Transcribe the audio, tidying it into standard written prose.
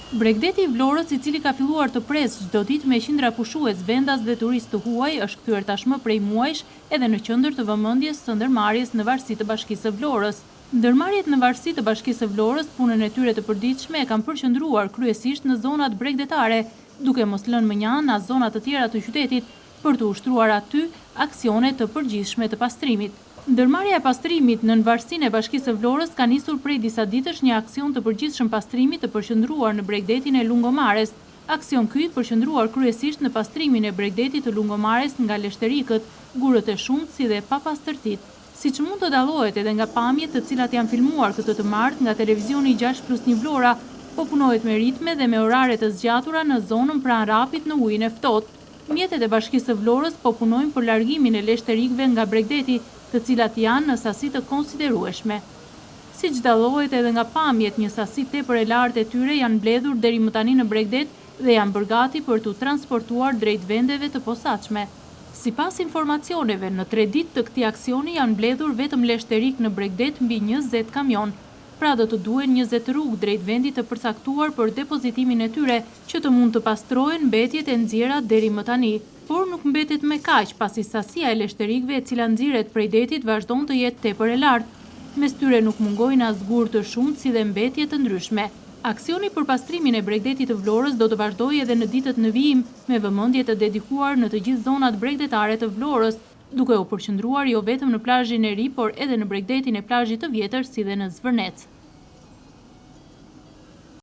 Bregdeti i Vlorës, i cili ka filluar të presë çdo ditë me qindra pushues, vendas dhe turistë të huaj, është kthyer tashmë prej muajsh edhe në qendër të vëmendjes së ndërmarrjes në varësi të Bashkisë së Vlorës. Ndërmarrjet në varësi të Bashkisë së Vlorës, punën e tyre të përditshme e kanë përqendruar kryesisht në zonat bregdetare, duke mos lënë më njanë as zona të tjera të qytetit për të ushtruar aty aksione të përgjithshme të pastrimit. Ndërmarrja e pastrimit në varësinë e Bashkisë së Vlorës ka nisur prej disa ditësh një aksion të përgjithshëm pastrimi të përqendruar në bregdetin e Lungomares. Aksion ky përqendruar kryesisht në pastrimin e bregdetit të Lungomares nga leshterikët, gurët e shumt si dhe papastërtitë. Siç mund të dallohet edhe nga pamjet të cilat janë filmuar këtë të martë nga televizioni 6+1 Vlora, po punohet me ritme dhe me orare të zgjatura në zonën pranë rapit në ujin e ftohtë. Mjetet e Bashkisë së Vlorës po punojnë për largimin e leshterikëve nga bregdeti, të cilat janë në sasi të konsiderueshme. Siç dallohet edhe nga pamjet, një sasi tepër e lartë e tyre janë mbledhur deri më tani në bregdet dhe janë bërë gati për t'u transportuar drejt vendeve të posaçme. Sipas informacioneve, në 3 ditë të këtij aksioni janë mbledhur vetëm leshterik në bregdet mbi 20 kamion. Pra do të duhen 20 rrugë drejt vendit të përcaktuar për depozitimin e tyre, që të mund të pastrohen mbetjet e nxjerra deri më tani. Por nuk mbetet me kaq, pasi sasia e leshterikëve e cila nxirret prej detit vazhdon të jetë tepër e lartë. Mes tyre nuk mungojnë as gurë të shumtë si dhe mbetje të ndryshme. Aksioni për pastrimin e bregdetit të Vlorës do të vazhdojë edhe në ditët në vijim, me vëmendje të dedikuar në të gjithë zonat bregdetare të Vlorës, duke u përqendruar jo vetëm në plazhin e ri, por edhe në bregdetin e plazhit të vjetër si dhe në Zvërnec.